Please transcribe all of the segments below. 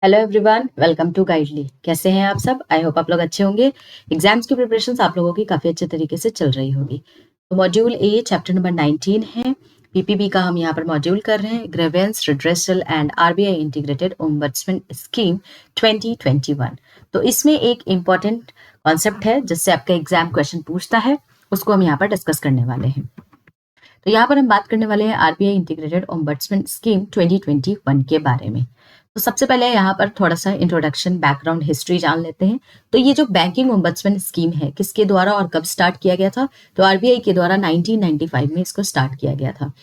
Hello everyone, welcome to Guidely. कैसे हैं आप सब? आई होप आप लोग अच्छे होंगे। एग्जाम्स की प्रिपरेशन आप लोगों की काफ़ी अच्छे तरीके से चल रही होगी। तो मॉड्यूल ए चैप्टर नंबर 19 है। पीपीबी का हम यहाँ पर मॉड्यूल कर रहे हैं, grievance redressal and RBI integrated ombudsman scheme 2021। तो इसमें एक इम्पॉर्टेंट कॉन्सेप्ट है जिससे आपका एग्जाम क्वेश्चन पूछता है, उसको हम यहाँ पर डिस्कस करने वाले हैं। तो यहाँ पर हम बात करने वाले हैं आरबीआई इंटीग्रेटेड ओम्बड्समैन स्कीम 2021 के बारे में। तो सबसे पहले यहाँ पर थोड़ा सा इंट्रोडक्शन, बैकग्राउंड, हिस्ट्री जान लेते हैं। तो ये जो बैंकिंग ओम्बड्समैन स्कीम है, किसके द्वारा और कब स्टार्ट किया गया था? तो आरबीआई के द्वारा 1995 में इसको स्टार्ट किया गया था।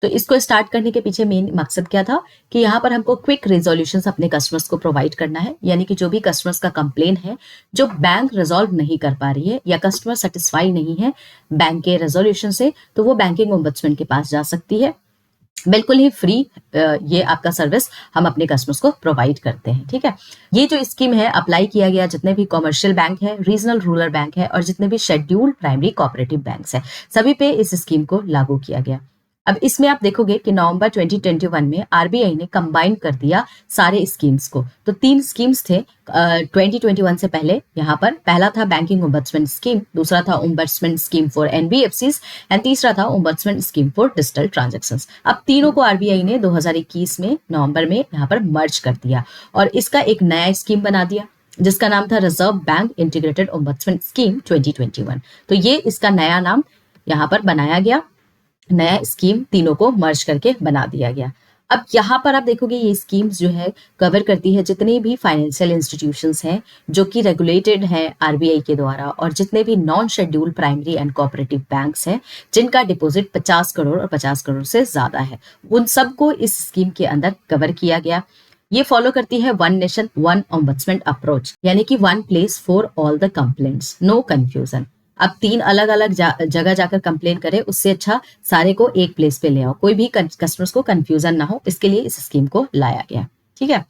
तो इसको स्टार्ट करने के पीछे मेन मकसद क्या था कि यहाँ पर हमको क्विक रिजोल्यूशन अपने कस्टमर्स को प्रोवाइड करना है, यानी कि जो भी कस्टमर्स का कंप्लेन है, जो बैंक रिजॉल्व नहीं कर पा रही है या कस्टमर सेटिस्फाई नहीं है बैंक के रेजोल्यूशन से, तो वो बैंकिंग ओम्बड्समैन के पास जा सकती है। बिल्कुल ही फ्री ये आपका सर्विस हम अपने कस्टमर्स को प्रोवाइड करते हैं। ठीक है, ये जो स्कीम है अप्लाई किया गया जितने भी कॉमर्शियल बैंक है, रीजनल रूरल बैंक है और जितने भी शेड्यूल्ड प्राइमरी कोऑपरेटिव बैंक्स है, सभी पे इस स्कीम को लागू किया गया। अब इसमें आप देखोगे कि नवंबर 2021 में आरबीआई ने कंबाइन कर दिया सारे स्कीम्स को। तो 3 स्कीम्स थे 2021 से पहले। यहाँ पर पहला था बैंकिंग ओम्बड्समैन स्कीम, दूसरा था ombudsman scheme for NBFCs and तीसरा था ombudsman scheme for digital transactions. अब तीनों को आरबीआई ने 2021 में नवंबर में यहाँ पर मर्ज कर दिया और इसका एक नया स्कीम बना दिया जिसका नाम था reserve bank integrated ombudsman scheme 2021। तो ये इसका नया नाम यहाँ पर बनाया गया, नया स्कीम तीनों को मर्ज करके बना दिया गया। अब यहाँ पर आप देखोगे ये स्कीम्स जो है कवर करती है जितने भी फाइनेंशियल इंस्टीट्यूशंस हैं जो कि रेगुलेटेड है आरबीआई के द्वारा, और जितने भी non scheduled primary and cooperative banks हैं जिनका डिपॉजिट 50 करोड़ और 50 करोड़ से ज्यादा है, उन सबको इस स्कीम के अंदर कवर किया गया। ये फॉलो करती है one nation one ombudsman approach, यानी कि one place for all the complaints, no confusion. अब 3 अलग अलग जगह जाकर कंप्लेन करे, उससे अच्छा सारे को एक प्लेस पे ले आओ, कोई भी कस्टमर्स को कंफ्यूजन ना हो, इसके लिए इस स्कीम को लाया गया। ठीक है,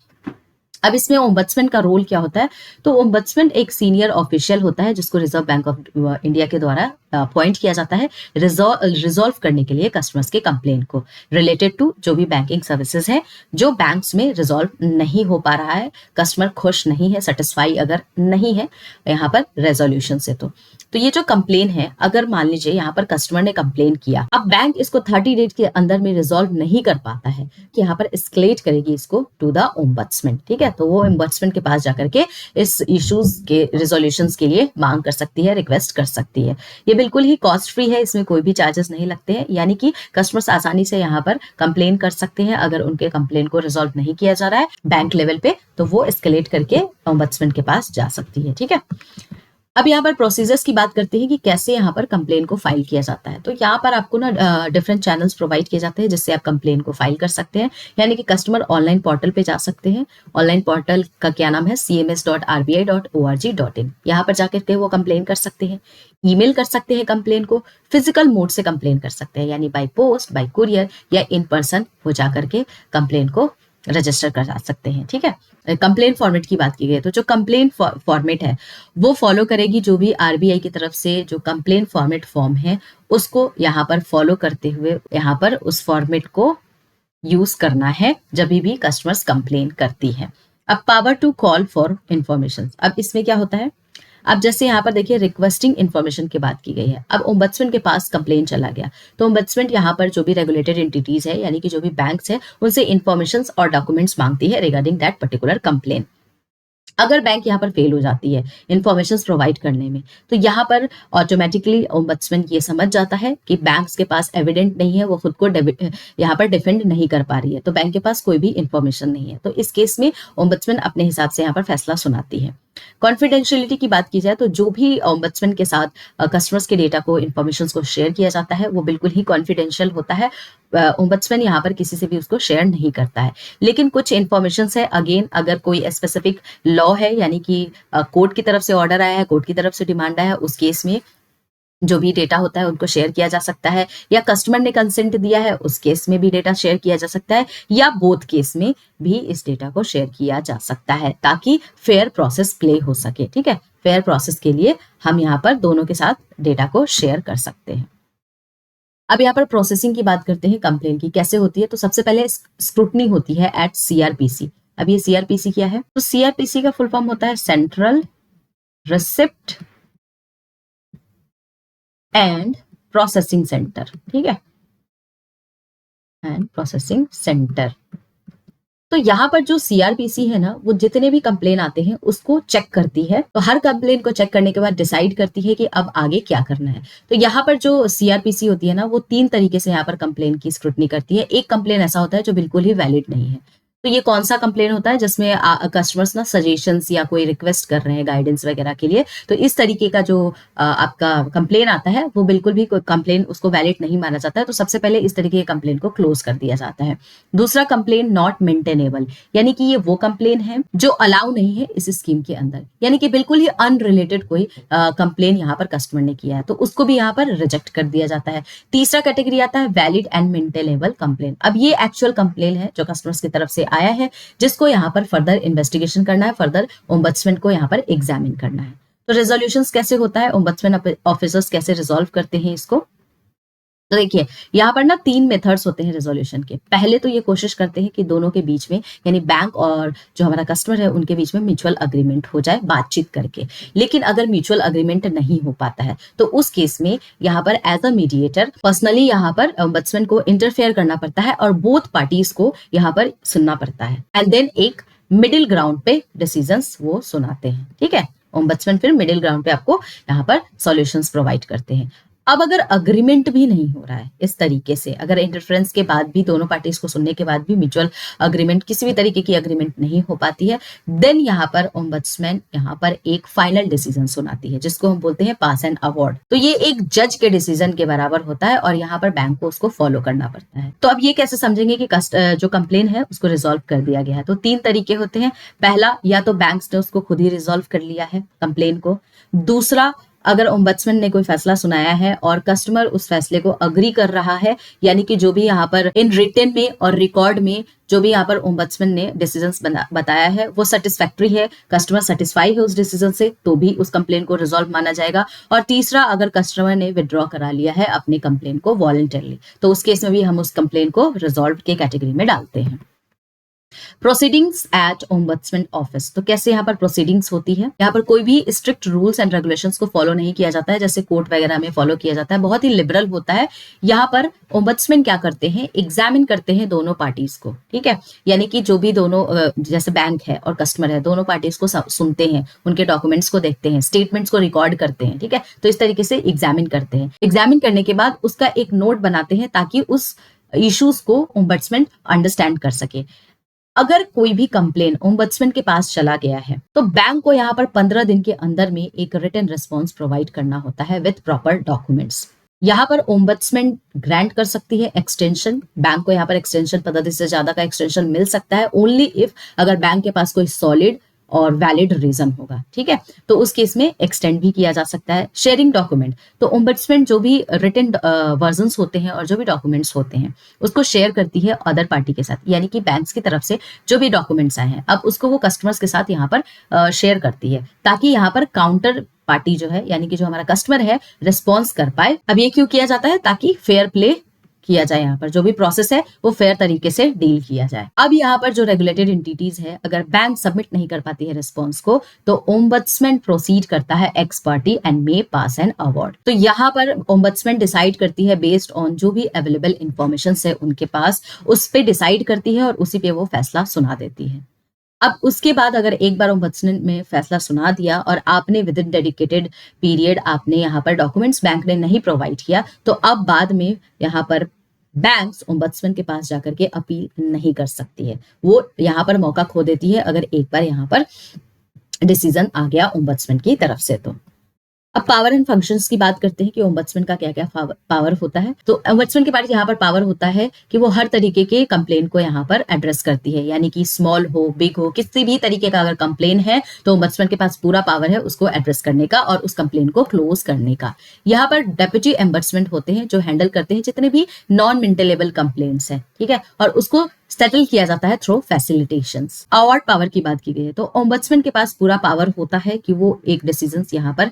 अब इसमें ओम्बड्समैन का रोल क्या होता है? तो ओम्बड्समैन एक सीनियर ऑफिशियल होता है जिसको रिजर्व बैंक ऑफ इंडिया के द्वारा अपॉइंट किया जाता है रिजॉल्व करने के लिए कस्टमर्स के कंप्लेन को रिलेटेड टू जो भी बैंकिंग सर्विसेज है जो बैंक्स में रिजॉल्व नहीं हो पा रहा है, कस्टमर खुश नहीं है, सेटिस्फाई अगर नहीं है यहाँ पर रेजोल्यूशन से। तो ये जो कंप्लेन है, अगर मान लीजिए यहाँ पर कस्टमर ने कंप्लेन किया, अब बैंक इसको 30 डेज के अंदर में रिजॉल्व नहीं कर पाता है, कि यहाँ पर एस्केलेट करेगी इसको टू द ओम्बड्समैन। ठीक है, तो वो ओम्बड्समैन के पास जाकर के इस इश्यूज के रिजोल्यूशंस के लिए मांग कर सकती है, रिक्वेस्ट कर सकती है। ये बिल्कुल ही कॉस्ट फ्री है, इसमें कोई भी चार्जेस नहीं लगते हैं, यानी कि कस्टमर्स आसानी से यहाँ पर कंप्लेन कर सकते हैं। अगर उनके कंप्लेन को रिजॉल्व नहीं किया जा रहा है बैंक लेवल पे, तो वो एस्केलेट करके ओम्बड्समैन के पास जा सकती है। ठीक है, अब यहाँ पर प्रोसीजर्स की बात करते हैं कि कैसे यहाँ पर कंप्लेन को फाइल किया जाता है। तो यहाँ पर आपको ना डिफरेंट चैनल्स प्रोवाइड किए जाते हैं जिससे आप कंप्लेन को फाइल कर सकते हैं, यानी कि कस्टमर ऑनलाइन पोर्टल पे जा सकते हैं। ऑनलाइन पोर्टल का क्या नाम है? cms.rbi.org.in। यहाँ पर जाकर के वो कंप्लेन कर सकते हैं, ईमेल कर सकते हैं कंप्लेन को, फिजिकल मोड से कंप्लेन कर सकते हैं, यानी बाय पोस्ट, बाय कुरियर या इन पर्सन वो जाकर के कंप्लेन को रजिस्टर करा सकते हैं। ठीक है, कंप्लेन फॉर्मेट की बात की गई तो जो कंप्लेन फॉर्मेट है वो फॉलो करेगी जो भी आरबीआई की तरफ से जो कंप्लेन फॉर्मेट फॉर्म है उसको यहाँ पर फॉलो करते हुए यहाँ पर उस फॉर्मेट को यूज करना है जब भी कस्टमर्स कंप्लेन करती है। अब power to call for information, अब इसमें क्या होता है? अब जैसे यहाँ पर देखिए रिक्वेस्टिंग इन्फॉर्मेशन की बात की गई है। अब ओम्बड्समैन के पास कंप्लेन चला गया तो ओम्बड्समैन यहाँ पर जो भी रेगुलेटेड एंटिटीज है, यानी कि जो भी बैंक्स है, उनसे इन्फॉर्मेशन और डॉक्यूमेंट्स मांगती है रिगार्डिंग दैट पर्टिकुलर कंप्लेन। अगर बैंक यहाँ पर फेल हो जाती है इन्फॉर्मेशन प्रोवाइड करने में, तो यहाँ पर ऑटोमेटिकली ओम्बड्समैन ये समझ जाता है कि बैंक्स के पास एविडेंट नहीं है, वो खुद को यहाँ पर डिफेंड नहीं कर पा रही है, तो बैंक के पास कोई भी इन्फॉर्मेशन नहीं है। तो इस केस में ओम्बड्समैन अपने हिसाब से यहाँ पर फैसला सुनाती है। कॉन्फिडेंशियलिटी की बात की जाए तो जो भी ओम्बड्समैन के साथ कस्टमर्स के डेटा को, इन्फॉर्मेशन को शेयर किया जाता है वो बिल्कुल ही कॉन्फिडेंशियल होता है। ओम्बड्समैन यहाँ पर किसी से भी उसको शेयर नहीं करता है। लेकिन कुछ इन्फॉर्मेशन है, अगेन अगर कोई स्पेसिफिक लॉ है, यानी कि कोर्ट की तरफ से ऑर्डर आया है, कोर्ट की तरफ से डिमांड आया है, उस केस में जो भी डेटा होता है उनको शेयर किया जा सकता है, या कस्टमर ने कंसेंट दिया है उस केस में भी डेटा शेयर किया जा सकता है, या बोथ केस में भी इस डेटा को शेयर किया जा सकता है ताकि फेयर प्रोसेस प्ले हो सके। ठीक है, फेयर प्रोसेस के लिए हम यहाँ पर दोनों के साथ डेटा को शेयर कर सकते हैं। अब यहाँ पर प्रोसेसिंग की बात करते हैं कंप्लेन की कैसे होती है। तो सबसे पहले स्क्रूटनी होती है एट सीआरपीसी, अब ये CRPC क्या है? तो CRPC का फुल फॉर्म होता है central receipt and processing centre, ठीक है, एंड प्रोसेसिंग सेंटर। तो यहाँ पर जो CRPC है ना, वो जितने भी कंप्लेन आते हैं उसको चेक करती है। तो हर कंप्लेन को चेक करने के बाद डिसाइड करती है कि अब आगे क्या करना है। तो यहाँ पर जो CRPC होती है ना, वो 3 तरीके से यहाँ पर कंप्लेन की स्क्रूटनी करती है। एक कंप्लेन ऐसा होता है जो बिल्कुल ही वैलिड नहीं है। तो ये कौन सा कंप्लेन होता है? जिसमें कस्टमर्स ना सजेशंस या कोई रिक्वेस्ट कर रहे हैं गाइडेंस वगैरह के लिए। तो इस तरीके का जो आपका कंप्लेन आता है वो बिल्कुल भी कोई कंप्लेन उसको वैलिड नहीं माना जाता है। तो सबसे पहले इस तरीके के कंप्लेन को क्लोज कर दिया जाता है। दूसरा कंप्लेन नॉट मेंटेनेबल, यानी कि ये वो कंप्लेन है जो अलाउ नहीं है इस स्कीम के अंदर, यानी कि बिल्कुल ही अनरिलेटेड कोई कंप्लेन यहाँ पर कस्टमर ने किया है, तो उसको भी यहाँ पर रिजेक्ट कर दिया जाता है। तीसरा कैटेगरी आता है वैलिड एंड मेंटेनेबल कंप्लेन। अब ये एक्चुअल कंप्लेन है जो कस्टमर्स की तरफ से आया है, जिसको यहाँ पर फर्दर इन्वेस्टिगेशन करना है, फर्दर ओम्बड्समैन को यहाँ पर एग्जामिन करना है। तो रेजोल्यूशंस कैसे होता है, ओम्बड्समैन ऑफिसर्स कैसे रिजॉल्व करते हैं इसको? तो देखिए यहाँ पर ना 3 मेथड्स होते हैं रेजोल्यूशन के। पहले तो ये कोशिश करते हैं कि दोनों के बीच में, यानी बैंक और जो हमारा कस्टमर है उनके बीच में म्यूचुअल अग्रीमेंट हो जाए बातचीत करके। लेकिन अगर म्यूचुअल अग्रीमेंट नहीं हो पाता है तो उस केस में यहाँ पर एज अ मीडिएटर पर्सनली यहाँ पर ओम्बड्समैन को इंटरफेयर करना पड़ता है और बोथ पार्टीज को यहाँ पर सुनना पड़ता है, एंड देन एक मिडिल ग्राउंड पे डिसीजंस वो सुनाते हैं, ठीक है। ओम्बड्समैन फिर मिडिल ग्राउंड पे आपको यहाँ पर सॉल्यूशंस प्रोवाइड करते हैं। अब अगर अग्रीमेंट भी नहीं हो रहा है इस तरीके से, अगर इंटरफ्रेंस के बाद भी, दोनों पार्टीज को सुनने के बाद भी म्यूचुअल अग्रीमेंट, किसी भी तरीके की अग्रीमेंट नहीं हो पाती है, देन यहाँ पर ओम्बड्समैन यहाँ पर एक फाइनल डिसीजन सुनाती है जिसको हम बोलते हैं पास एंड अवॉर्ड। तो ये एक जज के डिसीजन के बराबर होता है और यहाँ पर बैंक को उसको फॉलो करना पड़ता है। तो अब ये कैसे समझेंगे कि जो कंप्लेन है उसको रिजॉल्व कर दिया गया है? तो 3 तरीके होते हैं। पहला, या तो बैंक्स ने उसको खुद ही रिजॉल्व कर लिया है कंप्लेन को। दूसरा, अगर ओम्बड्समैन ने कोई फैसला सुनाया है और कस्टमर उस फैसले को अग्री कर रहा है, यानी कि जो भी यहाँ पर इन रिटन में और रिकॉर्ड में जो भी यहाँ पर ओम्बड्समैन ने डिसीजंस बताया है वो सेटिस्फैक्टरी है, कस्टमर सेटिस्फाई है उस डिसीजन से, तो भी उस कंप्लेन को रिजॉल्व माना जाएगा। और तीसरा, अगर कस्टमर ने विड्रॉ करा लिया है अपनी कंप्लेन को वॉलंटरली, तो उस केस में भी हम उस कंप्लेन को रिजॉल्व के कैटेगरी में डालते हैं। Proceedings at ombudsman office. तो कैसे यहाँ पर प्रोसीडिंग्स होती है? यहाँ पर कोई भी स्ट्रिक्ट रूल्स एंड रेगुलेशंस को फॉलो नहीं किया जाता है जैसे कोर्ट वगैरह में फॉलो किया जाता है, बहुत ही लिबरल होता है। यहाँ पर ओम्बड्समैन क्या करते हैं, एग्जामिन करते हैं दोनों पार्टीज को, ठीक है। यानी कि जो भी दोनों, जैसे बैंक है और कस्टमर है, दोनों पार्टीज को सुनते हैं, उनके डॉक्यूमेंट्स को देखते हैं, स्टेटमेंट्स को रिकॉर्ड करते हैं, ठीक है। तो इस तरीके से एग्जामिन करते हैं। एग्जामिन करने के बाद उसका एक नोट बनाते हैं ताकि उस इश्यूज को ओम्बड्समैन अंडरस्टैंड कर सके। अगर कोई भी कंप्लेन ओम्बड्समैन के पास चला गया है तो बैंक को यहाँ पर 15 दिन के अंदर में एक रिटन रिस्पॉन्स प्रोवाइड करना होता है विद प्रॉपर डॉक्यूमेंट्स। यहाँ पर ओम्बड्समैन ग्रांट कर सकती है एक्सटेंशन, बैंक को यहाँ पर एक्सटेंशन 15 दिन से ज्यादा का एक्सटेंशन मिल सकता है ओनली इफ अगर बैंक के पास कोई सॉलिड और वैलिड रीजन होगा, ठीक है। तो उस केस में एक्सटेंड भी किया जा सकता है। शेयरिंग डॉक्यूमेंट, तो ओम्बड्समैन जो भी रिटन वर्जन्स होते हैं और जो भी डॉक्यूमेंट्स होते हैं उसको शेयर करती है अदर पार्टी के साथ, यानी कि बैंक्स की तरफ से जो भी डॉक्यूमेंट्स आए हैं अब उसको वो कस्टमर्स के साथ यहाँ पर शेयर करती है ताकि यहाँ पर काउंटर पार्टी जो है, यानी कि जो हमारा कस्टमर है, रिस्पॉन्स कर पाए। अब ये क्यों किया जाता है? ताकि फेयर प्ले किया जाए, यहाँ पर जो भी प्रोसेस है वो फेयर तरीके से डील किया जाए। अब यहाँ पर जो रेगुलेटेड एंटिटीज है, अगर बैंक सबमिट नहीं कर पाती है रिस्पॉन्स को तो ओम्बड्समैन प्रोसीड करता है x party and may pass an award. तो यहाँ पर ओम्बड्समैन डिसाइड करती है बेस्ड ऑन जो भी अवेलेबल इंफॉर्मेशन है उनके पास, उस पर डिसाइड करती है और उसी पे वो फैसला सुना देती है। अब उसके बाद अगर एक बार ओम्बड्समैन में फैसला सुना दिया और आपने विद इन डेडिकेटेड पीरियड आपने यहाँ पर डॉक्यूमेंट्स बैंक ने नहीं प्रोवाइड किया तो अब बाद में यहाँ पर बैंक्स ओम्बड्समैन के पास जाकर के अपील नहीं कर सकती है, वो यहाँ पर मौका खो देती है अगर एक बार यहाँ पर डिसीजन आ गया ओम्बड्समैन की तरफ से। तो अब पावर एंड फंक्शंस की बात करते हैं कि ओम्बड्समैन का क्या क्या पावर होता है। तो ओम्बड्समैन के पास यहाँ पर पावर होता है कि वो हर तरीके के कंप्लेन को यहाँ पर एड्रेस करती है, यानी कि स्मॉल हो बिग हो किसी भी तरीके का अगर कंप्लेन है तो ओम्बड्समैन के पास पूरा पावर है उसको एड्रेस करने का और उस कंप्लेन को क्लोज करने का। यहाँ पर डेप्यूटी ओम्बड्समैन होते हैं जो हैंडल करते हैं जितने भी नॉन मेंटेनेबल कंप्लेन्ट्स हैं, ठीक है, और उसको सेटल किया जाता है थ्रू फैसिलिटेशंस। अवार्ड पावर की बात की गई है तो ओम्बड्समैन के पास पूरा पावर होता है कि वो एक डिसीजंस यहाँ पर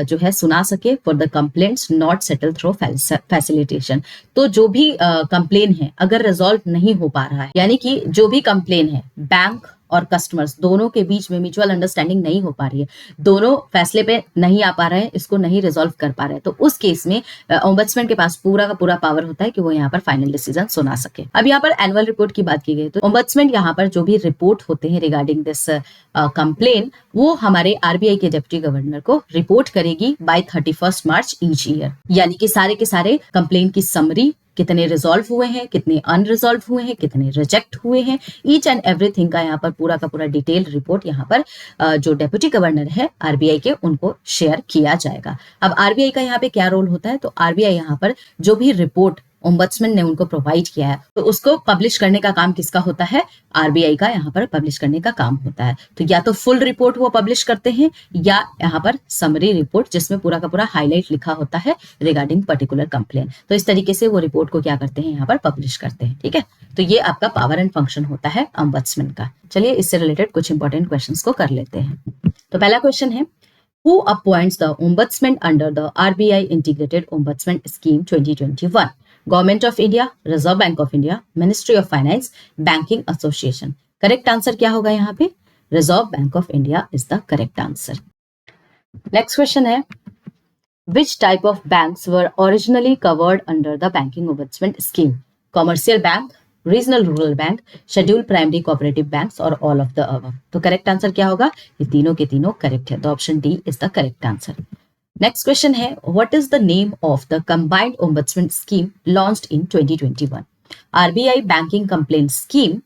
जो है सुना सके for the complaints not settle through facilitation. तो जो भी कंप्लेन है अगर रिजॉल्व नहीं हो पा रहा है, यानी कि जो भी कंप्लेन है बैंक और कस्टमर्स दोनों के बीच में म्यूचुअल अंडरस्टैंडिंग नहीं हो पा रही है, दोनों फैसले पे नहीं आ पा रहे हैं, इसको नहीं रिजॉल्व कर पा रहे हैं, तो उस केस में ओम्बड्समैन के पास पूरा का पूरा पावर होता है कि वो यहाँ पर फाइनल डिसीजन सुना सके। अब यहाँ पर एनुअल रिपोर्ट की बात की गई तो ओम्बड्समैन यहाँ पर जो भी रिपोर्ट होते हैं रिगार्डिंग दिस कंप्लेन वो हमारे आरबीआई के डिप्टी गवर्नर को रिपोर्ट करेगी बाय 31 मार्च ईच ईयर, यानी कि सारे के सारे कंप्लेन की समरी, कितने रिजॉल्व हुए हैं, कितने अनरिजॉल्व हुए हैं, कितने रिजेक्ट हुए हैं, ईच एंड एवरीथिंग का यहाँ पर पूरा का पूरा डिटेल रिपोर्ट यहाँ पर जो डेप्यूटी गवर्नर है आरबीआई के उनको शेयर किया जाएगा। अब आरबीआई का यहाँ पे क्या रोल होता है, तो आरबीआई यहाँ पर जो भी रिपोर्ट ओम्बड्समैन ने उनको प्रोवाइड किया है तो उसको पब्लिश करने का काम किसका होता है, आरबीआई का यहाँ पर पब्लिश करने का काम होता है। तो या तो फुल रिपोर्ट वो पब्लिश करते हैं या यहाँ पर समरी रिपोर्ट जिसमें पूरा का पूरा हाईलाइट लिखा होता है रिगार्डिंग पर्टिकुलर कंप्लेन, तो इस तरीके से वो रिपोर्ट को क्या करते हैं यहाँ पर पब्लिश करते हैं। ठीक है, तो ये आपका पावर एंड फंक्शन होता है ओम्बड्समैन का। चलिए इससे रिलेटेड कुछ इंपॉर्टेंट क्वेश्चंस को कर लेते हैं। तो पहला क्वेश्चन है, Who appoints the ombudsman under the RBI Integrated Ombudsman Scheme 2021? Government of India, Reserve Bank of India, Ministry of Finance, Banking Association. Correct answer क्या होगा यहाँ पे, reserve bank of India is the correct answer. Next question है, Which type of banks were originally covered under the Banking Ombudsman Scheme? Commercial bank, regional rural bank, schedule primary cooperative banks और all of the above. तो correct answer क्या होगा, ये तीनों के तीनों correct है, तो option D is the correct answer. Next question है, what is the name of the combined ombudsman scheme launched in 2021? RBI banking complaint scheme,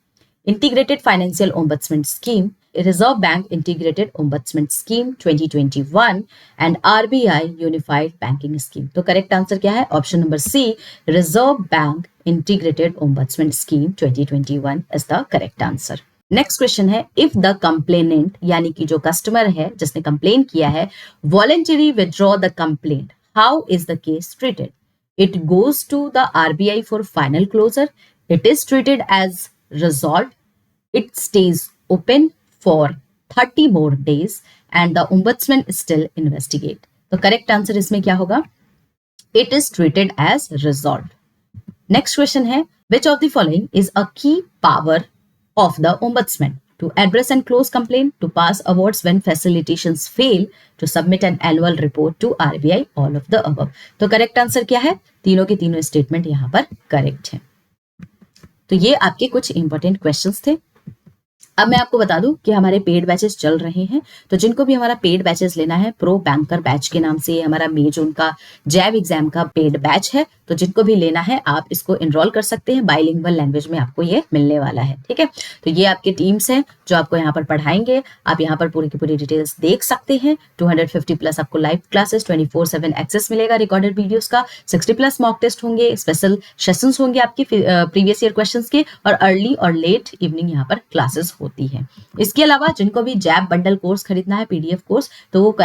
integrated financial ombudsman scheme, Reserve Bank Integrated Ombudsman Scheme 2021 and RBI Unified Banking Scheme. तो correct answer क्या है, option number C, Reserve Bank Integrated Ombudsman Scheme 2021 is the correct answer. Next question है, if the complainant यानी कि जो customer है जिसने complain किया है voluntary withdraw the complaint, how is the case treated? It goes to the RBI for final closure, it is treated as resolve, it stays open for 30 more days and the ombudsman still investigate. तो correct answer इसमें क्या होगा, it is treated as resolved. Next question है, which of the following is a key power of the ombudsman? To address and close complaint, to pass awards when facilitations fail, to submit an annual report to RBI, all of the above. तो correct answer क्या है, तीनों के तीनों statement यहाँ पर correct है। तो ये आपके कुछ इंपॉर्टेंट क्वेश्चंस थे। अब मैं आपको बता दूं कि हमारे पेड बैचेस चल रहे हैं, तो जिनको भी हमारा पेड बैचेस लेना है, प्रो बैंकर बैच के नाम से हमारा मे जून का जैब एग्जाम का पेड बैच है, तो जिनको भी लेना है आप इसको एनरोल कर सकते हैं, बाइलिंगुअल लैंग्वेज में आपको ये मिलने वाला है। ठीक है, तो ये आपके टीम्स हैं जो आपको यहाँ पर पढ़ाएंगे, आप यहाँ पर पूरी की पूरी डिटेल्स देख सकते हैं। 250 प्लस आपको लाइव क्लासेस 24/7 एक्सेस मिलेगा रिकॉर्डेड वीडियोस का, 60 प्लस मॉक टेस्ट होंगे, स्पेशल सेशंस होंगे आपके प्रीवियस ईयर क्वेश्चंस के, और अर्ली और लेट इवनिंग यहाँ पर क्लासेस होती है। इसके अलावा जिनको भी जैब बंडल कोर्स खरीदना है, पीडीएफ कोर्स, तो वो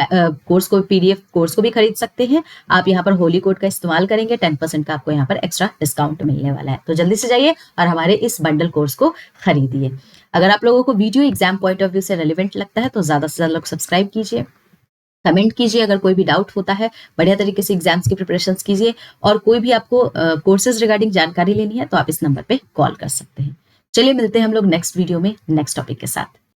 कोर्स को पीडीएफ कोर्स को भी खरीद सकते हैं। आप यहाँ पर होली कोड का इस्तेमाल करेंगे, 10% का आपको यहाँ पर एक्स्ट्रा डिस्काउंट मिलने वाला है। तो जल्दी से जाइए और हमारे इस बंडल कोर्स को खरीदिए। अगर आप लोगों को video exam point of view से रेलिवेंट लगता है तो ज्यादा से ज्यादा लोग सब्सक्राइब कीजिए, कमेंट कीजिए, अगर कोई भी डाउट होता है बढ़िया तरीके से एग्जाम्स की प्रिपरेशंस कीजिए, और कोई भी आपको कोर्सेज रिगार्डिंग जानकारी लेनी है तो आप इस नंबर पे कॉल कर सकते हैं। चलिए मिलते हैं हम लोग नेक्स्ट वीडियो में नेक्स्ट टॉपिक के साथ।